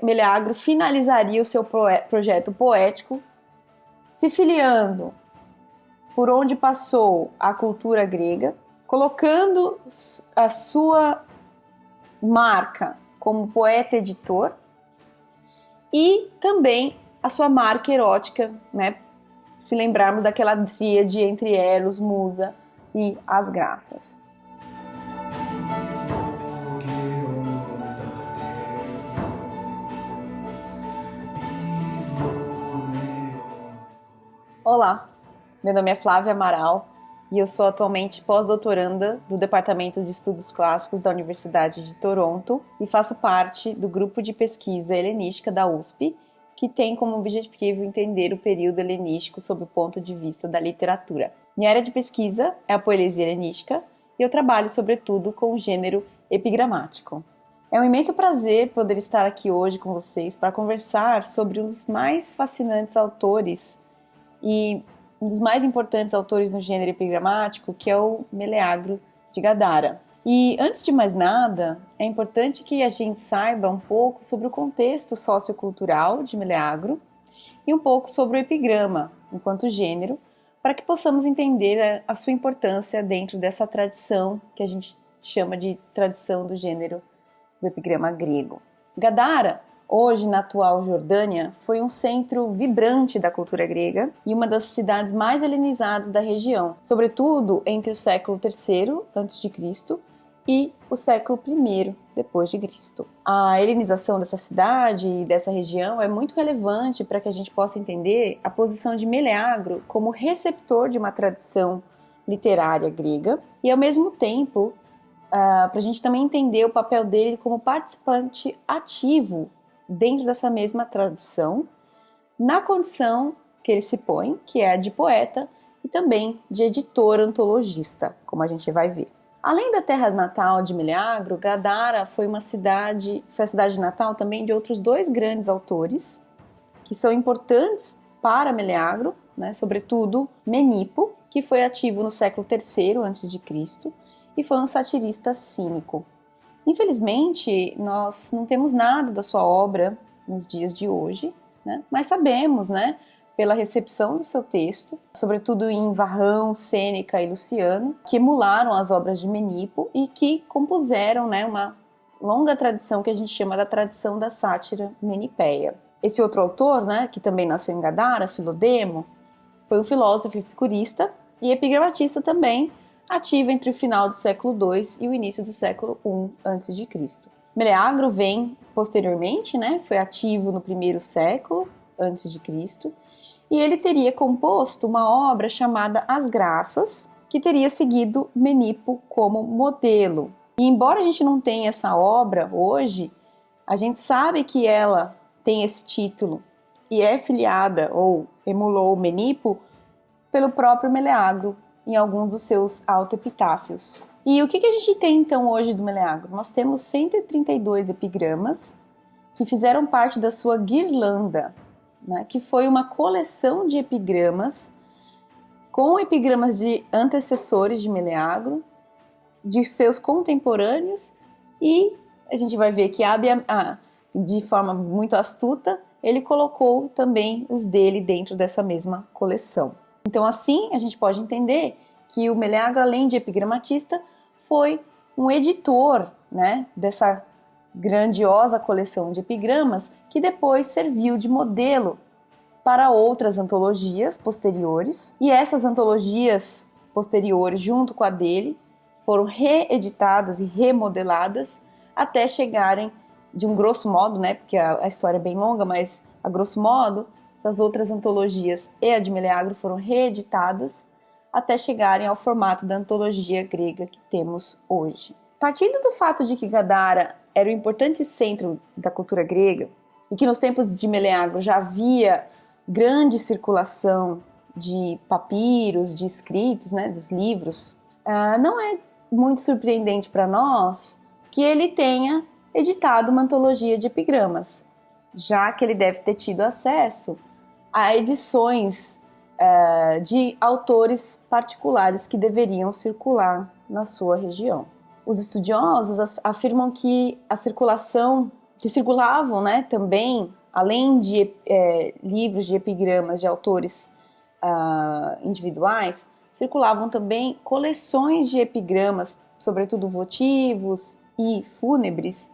Meleagro finalizaria o seu projeto poético, se filiando por onde passou a cultura grega, colocando a sua marca como poeta-editor e também a sua marca erótica, né? Se lembrarmos daquela tríade entre Eros, Musa e as Graças. Olá, meu nome é Flávia Amaral e eu sou atualmente pós-doutoranda do Departamento de Estudos Clássicos da Universidade de Toronto e faço parte do grupo de pesquisa helenística da USP, que tem como objetivo entender o período helenístico sob o ponto de vista da literatura. Minha área de pesquisa é a poesia helenística e eu trabalho sobretudo com o gênero epigramático. É um imenso prazer poder estar aqui hoje com vocês para conversar sobre um dos mais fascinantes autores e um dos mais importantes autores no gênero epigramático, que é o Meleagro de Gadara. E antes de mais nada, é importante que a gente saiba um pouco sobre o contexto sociocultural de Meleagro e um pouco sobre o epigrama enquanto gênero, para que possamos entender a sua importância dentro dessa tradição que a gente chama de tradição do gênero do epigrama grego. Gadara, hoje na atual Jordânia, foi um centro vibrante da cultura grega e uma das cidades mais helenizadas da região, sobretudo entre o século III a.C. e o século I depois de Cristo. A helenização dessa cidade e dessa região é muito relevante para que a gente possa entender a posição de Meleagro como receptor de uma tradição literária grega e, ao mesmo tempo, para a gente também entender o papel dele como participante ativo dentro dessa mesma tradição, na condição que ele se põe, que é a de poeta e também de editor antologista, como a gente vai ver. Além da terra natal de Meleagro, Gadara foi a cidade natal também de outros dois grandes autores, que são importantes para Meleagro, né? Sobretudo Menipo, que foi ativo no século III a.C., e foi um satirista cínico. Infelizmente, nós não temos nada da sua obra nos dias de hoje, né? Mas sabemos, né, pela recepção do seu texto, sobretudo em Varrão, Sêneca e Luciano, que emularam as obras de Menipo e que compuseram, né, uma longa tradição que a gente chama da tradição da sátira menipeia. Esse outro autor, né, que também nasceu em Gadara, Filodemo, foi um filósofo epicurista e epigramatista também, ativo entre o final do século II e o início do século I a.C. Meleagro vem posteriormente, né, foi ativo no primeiro século a.C., e ele teria composto uma obra chamada As Graças, que teria seguido Menipo como modelo. E embora a gente não tenha essa obra hoje, a gente sabe que ela tem esse título e é filiada ou emulou Menipo pelo próprio Meleagro em alguns dos seus autoepitáfios. E o que a gente tem então hoje do Meleagro? Nós temos 132 epigramas que fizeram parte da sua guirlanda, né, que foi uma coleção de epigramas com epigramas de antecessores de Meleagro, de seus contemporâneos, e a gente vai ver que de forma muito astuta, ele colocou também os dele dentro dessa mesma coleção. Então, assim, a gente pode entender que o Meleagro, além de epigramatista, foi um editor, né, dessa grandiosa coleção de epigramas que depois serviu de modelo para outras antologias posteriores. E essas antologias posteriores, junto com a dele, foram reeditadas e remodeladas até chegarem, de um grosso modo, né, porque a história é bem longa, mas a grosso modo, essas outras antologias e a de Meleagro foram reeditadas até chegarem ao formato da antologia grega que temos hoje. Partindo do fato de que Gadara era um importante centro da cultura grega e que nos tempos de Meleagro já havia grande circulação de papiros, de escritos, né, dos livros, não é muito surpreendente para nós que ele tenha editado uma antologia de epigramas, já que ele deve ter tido acesso a edições de autores particulares que deveriam circular na sua região. Os estudiosos afirmam que a circulação que circulavam, né, também, além de livros de epigramas de autores individuais, circulavam também coleções de epigramas, sobretudo votivos e fúnebres,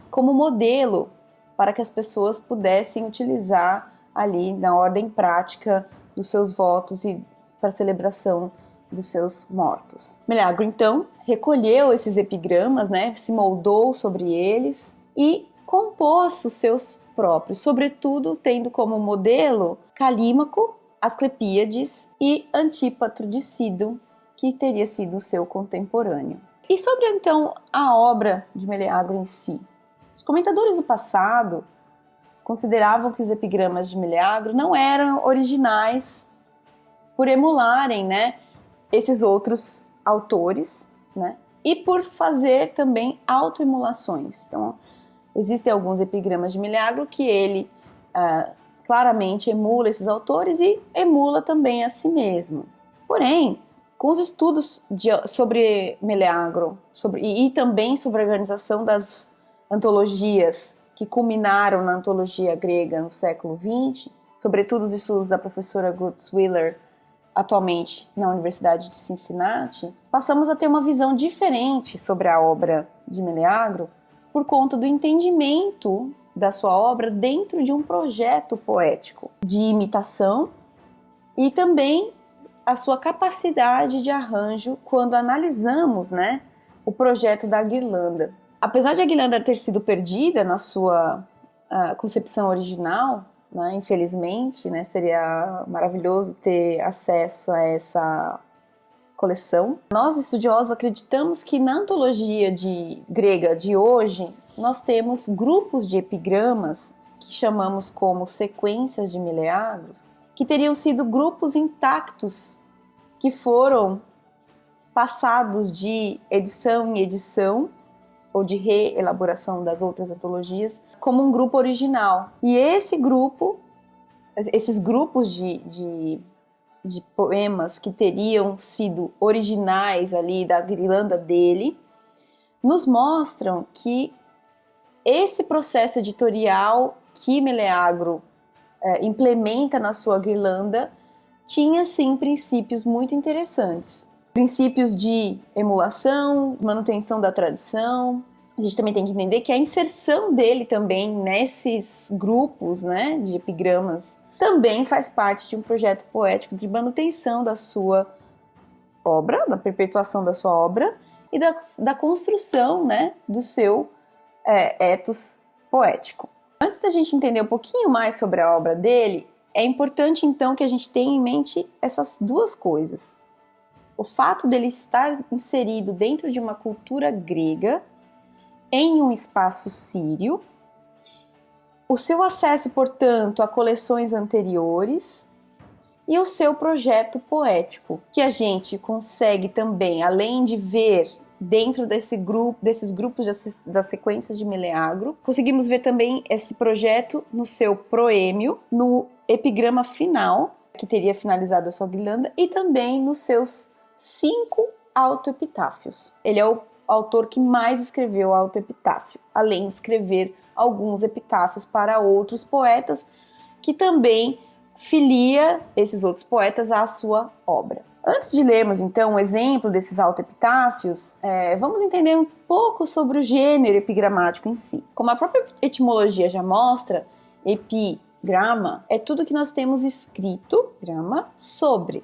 como modelo para que as pessoas pudessem utilizar ali na ordem prática dos seus votos e para a celebração dos seus mortos. Meleagro, então, recolheu esses epigramas, né, se moldou sobre eles e compôs os seus próprios, sobretudo tendo como modelo Calímaco, Asclepíades e Antípatro de Sidon, que teria sido o seu contemporâneo. E sobre, então, a obra de Meleagro em si? Os comentadores do passado consideravam que os epigramas de Meleagro não eram originais por emularem, né, esses outros autores, né, e por fazer também autoemulações. Então, existem alguns epigramas de Meleagro que ele claramente emula esses autores e emula também a si mesmo. Porém, com os estudos sobre Meleagro e também sobre a organização das antologias que culminaram na antologia grega no século XX, sobretudo os estudos da professora Gutzwiller, atualmente na Universidade de Cincinnati, passamos a ter uma visão diferente sobre a obra de Meleagro por conta do entendimento da sua obra dentro de um projeto poético de imitação e também a sua capacidade de arranjo quando analisamos, né, o projeto da guirlanda. Apesar de a guirlanda ter sido perdida na sua concepção original, né, infelizmente, né, seria maravilhoso ter acesso a essa coleção. Nós, estudiosos, acreditamos que na antologia grega de hoje, nós temos grupos de epigramas, que chamamos como sequências de Meleagros, que teriam sido grupos intactos, que foram passados de edição em edição, ou de reelaboração das outras antologias, como um grupo original. E esses grupos de poemas que teriam sido originais ali da guirlanda dele, nos mostram que esse processo editorial que Meleagro implementa na sua guirlanda tinha sim princípios muito interessantes. Princípios de emulação, manutenção da tradição. A gente também tem que entender que a inserção dele também nesses grupos, né, de epigramas também faz parte de um projeto poético de manutenção da sua obra, da perpetuação da sua obra e da construção, né, do seu ethos poético. Antes da gente entender um pouquinho mais sobre a obra dele, é importante então que a gente tenha em mente essas duas coisas. O fato dele estar inserido dentro de uma cultura grega, em um espaço sírio, o seu acesso, portanto, a coleções anteriores e o seu projeto poético, que a gente consegue também, além de ver dentro desses grupos das sequências de Meleagro, conseguimos ver também esse projeto no seu proêmio, no epigrama final, que teria finalizado a sua guirlanda, e também nos seus 5 autoepitáfios. Ele é o autor que mais escreveu autoepitáfio, além de escrever alguns epitáfios para outros poetas, que também filia esses outros poetas à sua obra. Antes de lermos, então, o exemplo desses autoepitáfios, vamos entender um pouco sobre o gênero epigramático em si. Como a própria etimologia já mostra, epigrama é tudo que nós temos escrito, grama, sobre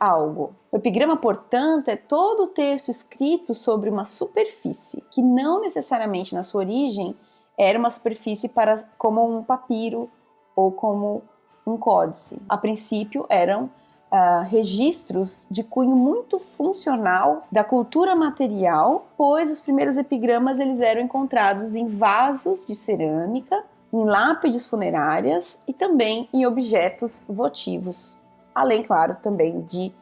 algo. O epigrama, portanto, é todo o texto escrito sobre uma superfície, que não necessariamente na sua origem era uma superfície como um papiro ou como um códice. A princípio eram registros de cunho muito funcional da cultura material, pois os primeiros epigramas eles eram encontrados em vasos de cerâmica, em lápides funerárias e também em objetos votivos, além, claro, também de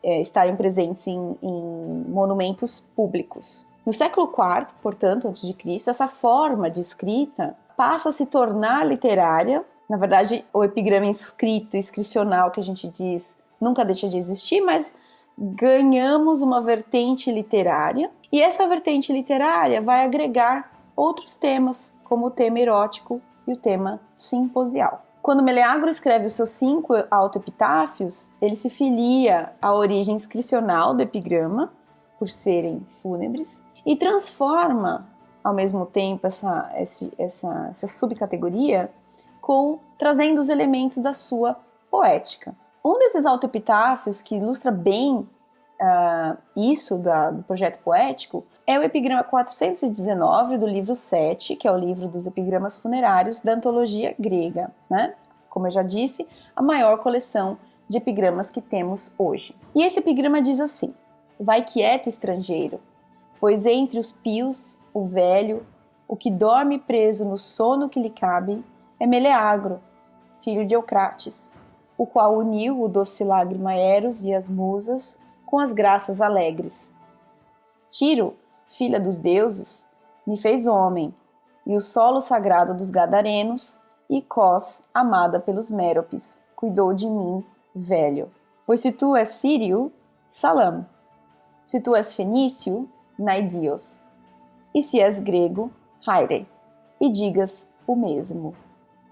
estarem presentes em monumentos públicos. No século IV, portanto, antes de Cristo, essa forma de escrita passa a se tornar literária. Na verdade, o epigrama escrito, inscricional, que a gente diz, nunca deixa de existir, mas ganhamos uma vertente literária, e essa vertente literária vai agregar outros temas, como o tema erótico e o tema simposial. Quando Meleagro escreve os seus 5 autoepitáfios, ele se filia à origem inscricional do epigrama, por serem fúnebres, e transforma, ao mesmo tempo, essa subcategoria, trazendo os elementos da sua poética. Um desses autoepitáfios que ilustra bem isso do projeto poético é o epigrama 419 do livro 7, que é o livro dos epigramas funerários da antologia grega, né? Como eu já disse, a maior coleção de epigramas que temos hoje. E esse epigrama diz assim: vai quieto, estrangeiro, pois entre os pios, o velho, o que dorme preso no sono que lhe cabe, é Meleagro, filho de Eucrates, o qual uniu o doce lágrima Eros e as musas com as graças alegres. Tiro, filha dos deuses, me fez homem, e o solo sagrado dos gadarenos, e Cós, amada pelos Méropes, cuidou de mim, velho. Pois se tu és sírio, Salam. Se tu és fenício, Naidios. E se és grego, Haire. E digas o mesmo.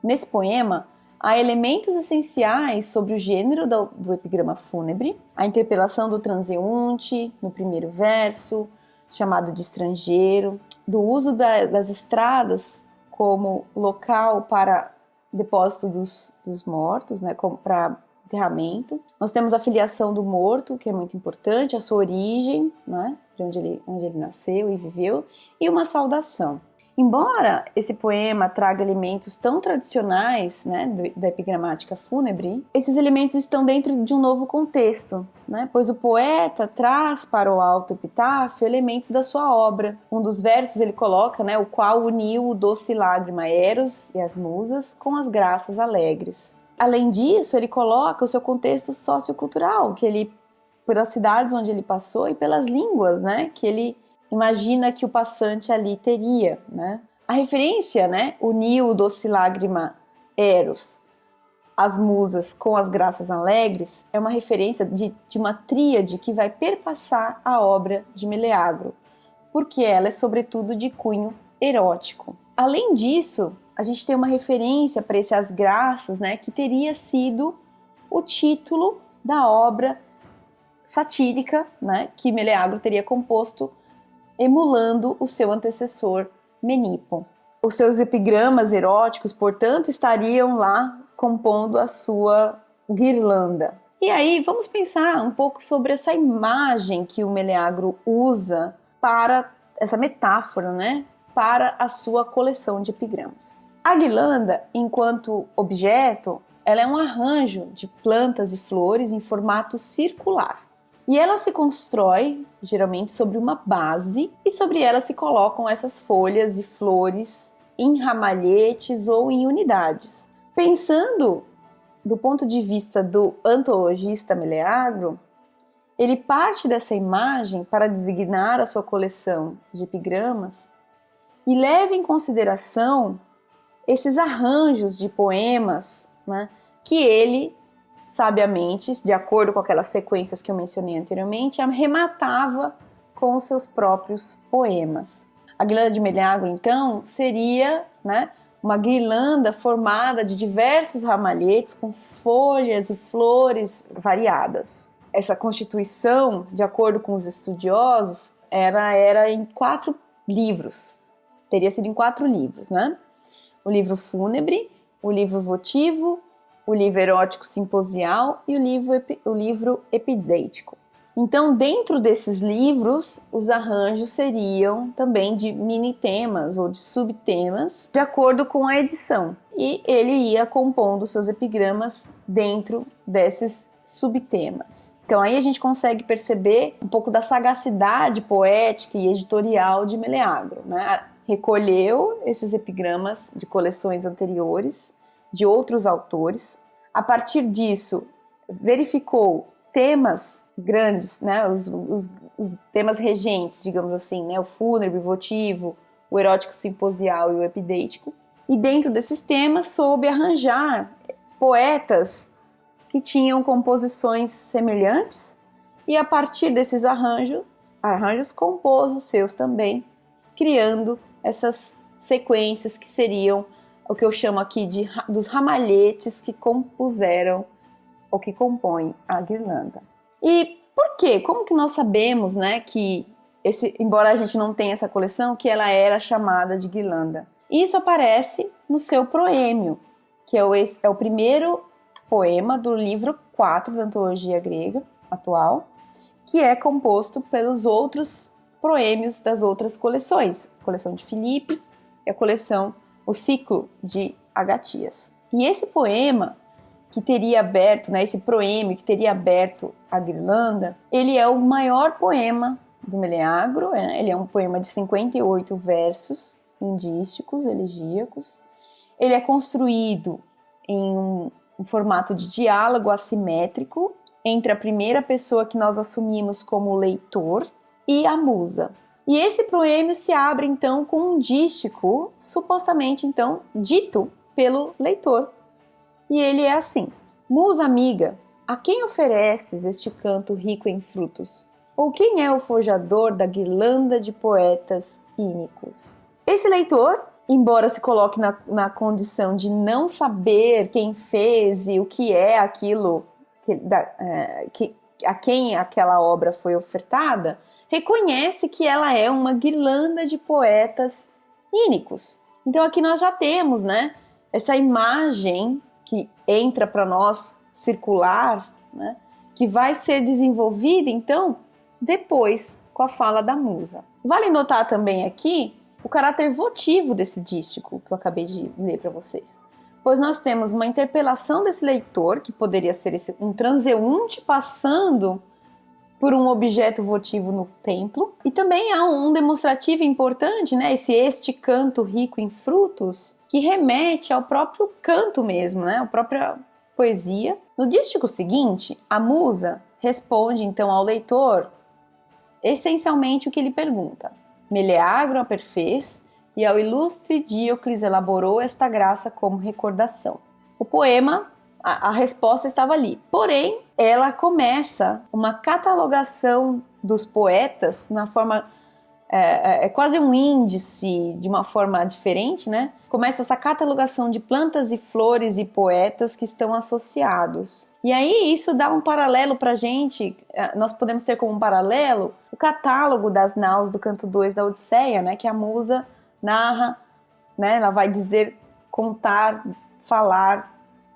Nesse poema, há elementos essenciais sobre o gênero do epigrama fúnebre, a interpelação do transeunte no primeiro verso, chamado de estrangeiro, do uso das estradas como local para depósito dos mortos, né, para enterramento. Nós temos a filiação do morto, que é muito importante, a sua origem, né, de onde ele nasceu e viveu, e uma saudação. Embora esse poema traga elementos tão tradicionais, né, da epigramática fúnebre, esses elementos estão dentro de um novo contexto, né, pois o poeta traz para o autoepitáfio elementos da sua obra. Um dos versos ele coloca, né, o qual uniu o doce lágrima Eros e as musas com as graças alegres. Além disso, ele coloca o seu contexto sociocultural, que ele, pelas cidades onde ele passou e pelas línguas, né, que ele imagina que o passante ali teria, né? A referência, né, uniu o doce lágrima Eros, as musas com as graças alegres, é uma referência de uma tríade que vai perpassar a obra de Meleagro, porque ela é sobretudo de cunho erótico. Além disso, a gente tem uma referência para essas graças, né, que teria sido o título da obra satírica, né, que Meleagro teria composto emulando o seu antecessor Menipo. Os seus epigramas eróticos, portanto, estariam lá compondo a sua guirlanda. E aí, vamos pensar um pouco sobre essa imagem que o Meleagro usa para essa metáfora, né, para a sua coleção de epigramas. A guirlanda, enquanto objeto, ela é um arranjo de plantas e flores em formato circular. E ela se constrói, geralmente, sobre uma base, e sobre ela se colocam essas folhas e flores em ramalhetes ou em unidades. Pensando do ponto de vista do antologista Meleagro, ele parte dessa imagem para designar a sua coleção de epigramas e leva em consideração esses arranjos de poemas, né, que ele sabiamente, de acordo com aquelas sequências que eu mencionei anteriormente, arrematava com os seus próprios poemas. A guirlanda de Meleagro, então, seria, né, uma guirlanda formada de diversos ramalhetes com folhas e flores variadas. Essa constituição, de acordo com os estudiosos, era em 4 livros. Teria sido em 4 livros, né? O livro fúnebre, o livro votivo, o livro erótico simposial e o livro epidêtico. Então, dentro desses livros, os arranjos seriam também de mini-temas ou de subtemas, de acordo com a edição. E ele ia compondo seus epigramas dentro desses subtemas. Então, aí a gente consegue perceber um pouco da sagacidade poética e editorial de Meleagro, né? Recolheu esses epigramas de coleções anteriores, de outros autores. A partir disso, verificou temas grandes, né, os temas regentes, digamos assim, né, o fúnebre, o votivo, o erótico simposial e o epidêtico. E dentro desses temas soube arranjar poetas que tinham composições semelhantes e a partir desses arranjos compôs os seus também, criando essas sequências que seriam o que eu chamo aqui dos ramalhetes que compuseram ou que compõem a guirlanda. E por quê? Como que nós sabemos, né, que embora a gente não tenha essa coleção, que ela era chamada de guirlanda? Isso aparece no seu proêmio, que é o primeiro poema do livro 4 da antologia grega atual, que é composto pelos outros proêmios das outras coleções, a coleção de Filipe e o ciclo de Agatias. E esse poema que teria aberto, né, esse proêmio que teria aberto a guirlanda, ele é o maior poema do Meleagro, ele é um poema de 58 versos indísticos, elegíacos. Ele é construído em um formato de diálogo assimétrico entre a primeira pessoa que nós assumimos como leitor e a musa. E esse proêmio se abre então com um dístico, supostamente então dito pelo leitor. E ele é assim: Musa amiga, a quem ofereces este canto rico em frutos? Ou quem é o forjador da guirlanda de poetas ínicos? Esse leitor, embora se coloque na condição de não saber quem fez e o que é aquilo a quem aquela obra foi ofertada, reconhece que ela é uma guirlanda de poetas ínicos. Então aqui nós já temos, né, essa imagem que entra para nós circular, né, que vai ser desenvolvida então depois com a fala da musa. Vale notar também aqui o caráter votivo desse dístico que eu acabei de ler para vocês. Pois nós temos uma interpelação desse leitor, que poderia ser um transeunte passando por um objeto votivo no templo, e também há um demonstrativo importante, né, este canto rico em frutos, que remete ao próprio canto mesmo, né, a própria poesia. No dístico seguinte, a musa responde então ao leitor essencialmente o que ele pergunta. Meleagro a perfez, e ao ilustre Díocles elaborou esta graça como recordação. O poema, a resposta estava ali. Porém, ela começa uma catalogação dos poetas na forma... É quase um índice de uma forma diferente, né? Começa essa catalogação de plantas e flores e poetas que estão associados. E aí isso dá um paralelo pra gente, nós podemos ter como um paralelo o catálogo das naus do canto 2 da Odisseia, né? Que a musa narra, né? Ela vai dizer, contar, falar,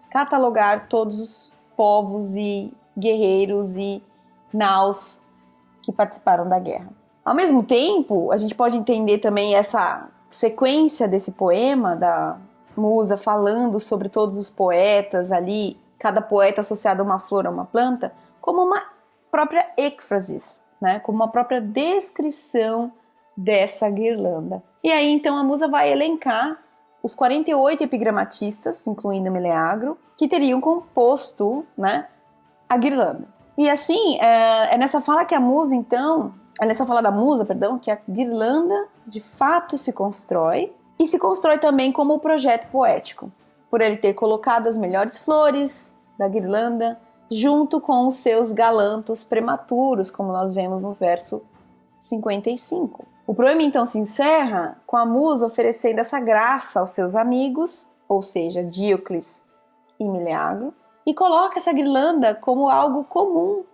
catalogar todos os povos e guerreiros e naus que participaram da guerra. Ao mesmo tempo, a gente pode entender também essa sequência desse poema da musa falando sobre todos os poetas ali, cada poeta associado a uma flor, a uma planta, como uma própria êxfrasis, né? Como uma própria descrição dessa guirlanda. E aí então a musa vai elencar os 48 epigramatistas, incluindo Meleagro, que teriam composto, né, a guirlanda. E assim, é nessa fala que a musa então... É nessa fala da musa, que a guirlanda de fato se constrói, e se constrói também como projeto poético, por ele ter colocado as melhores flores da guirlanda junto com os seus galantos prematuros, como nós vemos no verso 55. O poema então se encerra com a musa oferecendo essa graça aos seus amigos, ou seja, Díocles e Meleagro, e coloca essa guirlanda como algo comum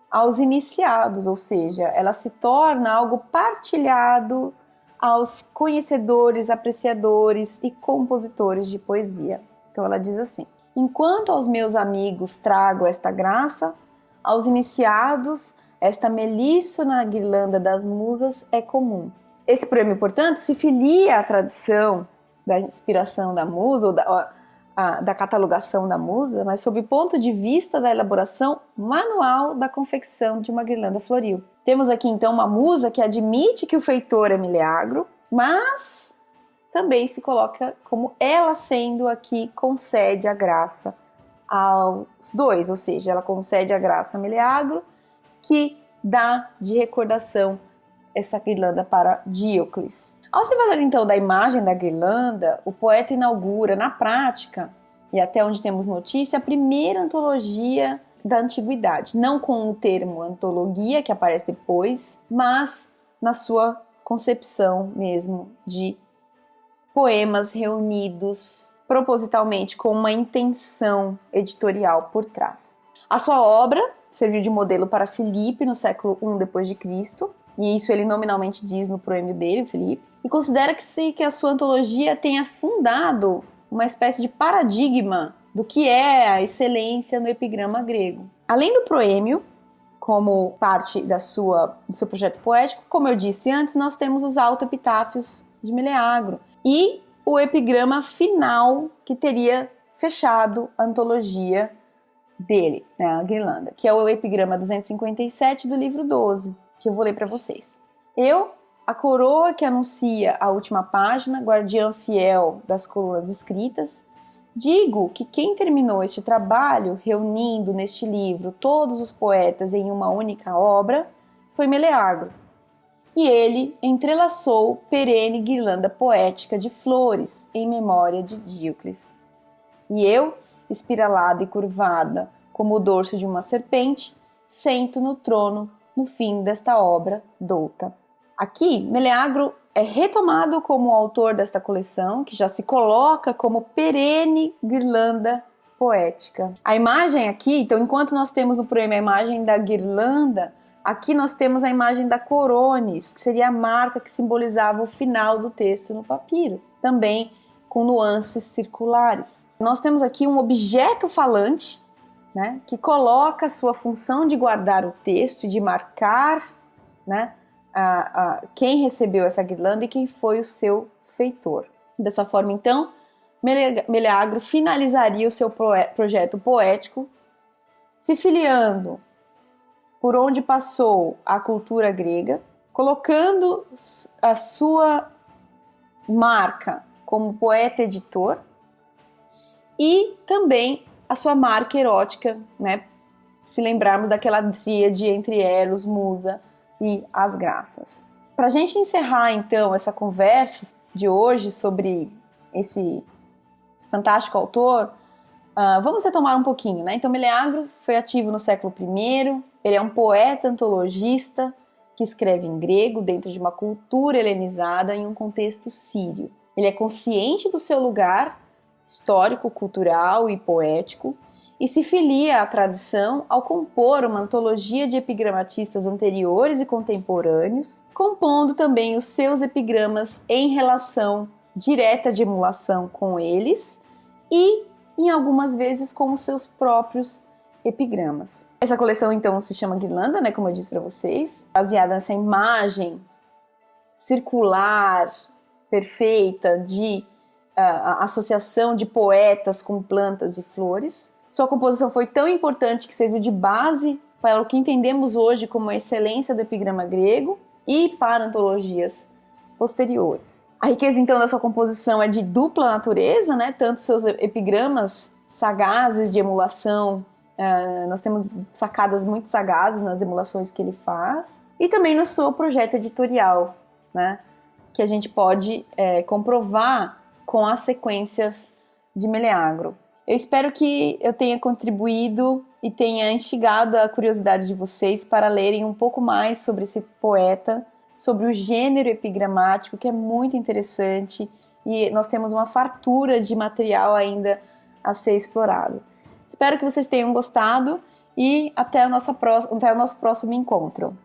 aos iniciados, ou seja, ela se torna algo partilhado aos conhecedores, apreciadores e compositores de poesia. Então ela diz assim: enquanto aos meus amigos trago esta graça, aos iniciados esta melíssona guirlanda das musas é comum. Esse poema, portanto, se filia à tradição da inspiração da musa, ou da catalogação da musa, mas sob o ponto de vista da elaboração manual da confecção de uma guirlanda floril. Temos aqui então uma musa que admite que o feitor é Meleagro, mas também se coloca como ela sendo a que concede a graça aos dois, ou seja, ela concede a graça a Meleagro, que dá de recordação essa guirlanda para Díocles. Ao se valer então da imagem da guirlanda, o poeta inaugura na prática, e até onde temos notícia, a primeira antologia da antiguidade, não com o termo antologia, que aparece depois, mas na sua concepção mesmo de poemas reunidos propositalmente com uma intenção editorial por trás. A sua obra serviu de modelo para Filipe no século I d.C., e isso ele nominalmente diz no proêmio dele, o Filipe, e considera-se que a sua antologia tenha fundado uma espécie de paradigma do que é a excelência no epigrama grego. Além do proêmio, como parte do seu projeto poético, como eu disse antes, nós temos os autoepitáfios de Meleagro e o epigrama final que teria fechado a antologia dele, né, a Guirlanda, que é o epigrama 257 do livro 12, que eu vou ler para vocês. Eu, a coroa que anuncia a última página, guardiã fiel das colunas escritas, digo que quem terminou este trabalho, reunindo neste livro todos os poetas em uma única obra, foi Meleagro. E ele entrelaçou perene guirlanda poética de flores em memória de Díocles. E eu, espiralada e curvada, como o dorso de uma serpente, sento no trono no fim desta obra douta. Aqui, Meleagro é retomado como autor desta coleção, que já se coloca como perene guirlanda poética. A imagem aqui, então, enquanto nós temos no poema a imagem da guirlanda, aqui nós temos a imagem da coronis, que seria a marca que simbolizava o final do texto no papiro, também com nuances circulares. Nós temos aqui um objeto falante, né, que coloca a sua função de guardar o texto e de marcar, né, quem recebeu essa guirlanda e quem foi o seu feitor. Dessa forma, então, Meleagro finalizaria o seu projeto poético, se filiando por onde passou a cultura grega, colocando a sua marca como poeta-editor e também a sua marca erótica, né? Se lembrarmos daquela tríade entre Eros, Musa e as graças. Para a gente encerrar então essa conversa de hoje sobre esse fantástico autor, vamos retomar um pouquinho, né? Então Meleagro foi ativo no século I, ele é um poeta antologista que escreve em grego dentro de uma cultura helenizada em um contexto sírio. Ele é consciente do seu lugar histórico, cultural e poético, e se filia à tradição ao compor uma antologia de epigramatistas anteriores e contemporâneos, compondo também os seus epigramas em relação direta de emulação com eles e, em algumas vezes, com os seus próprios epigramas. Essa coleção, então, se chama Guirlanda, né, como eu disse para vocês, baseada nessa imagem circular, perfeita, de associação de poetas com plantas e flores. Sua composição foi tão importante que serviu de base para o que entendemos hoje como a excelência do epigrama grego e para antologias posteriores. A riqueza, então, da sua composição é de dupla natureza, né? Tanto seus epigramas sagazes de emulação, nós temos sacadas muito sagazes nas emulações que ele faz, e também no seu projeto editorial, né? Que a gente pode comprovar com as sequências de Meleagro. Eu espero que eu tenha contribuído e tenha instigado a curiosidade de vocês para lerem um pouco mais sobre esse poeta, sobre o gênero epigramático, que é muito interessante, e nós temos uma fartura de material ainda a ser explorado. Espero que vocês tenham gostado e até o nosso próximo encontro.